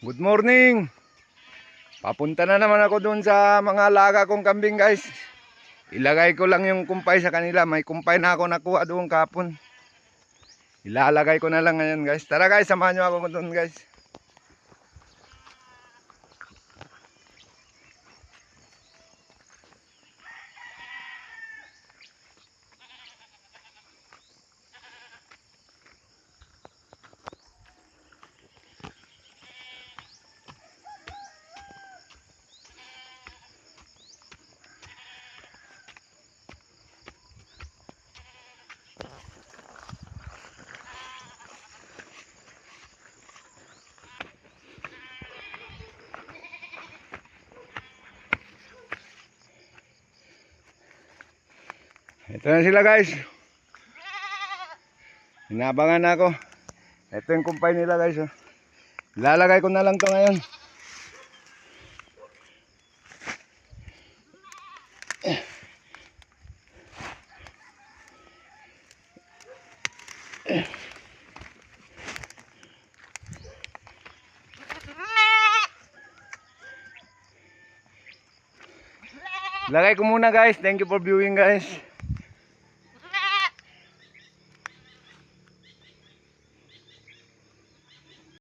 Good morning. Papunta na naman ako doon sa mga alaga kong kambing, guys. Ilagay ko lang yung kumpay sa kanila. May kumpay na ako nakuha doon kapon. Ilalagay ko na lang ngayon, guys. Tara, guys, samahan nyo ako doon, guys. Ito na sila, guys. Hinabangan na ako. Ito yung kumpay nila, guys. Ilalagay ko na lang to ngayon. Lagay ko muna, guys. Thank you for viewing, guys.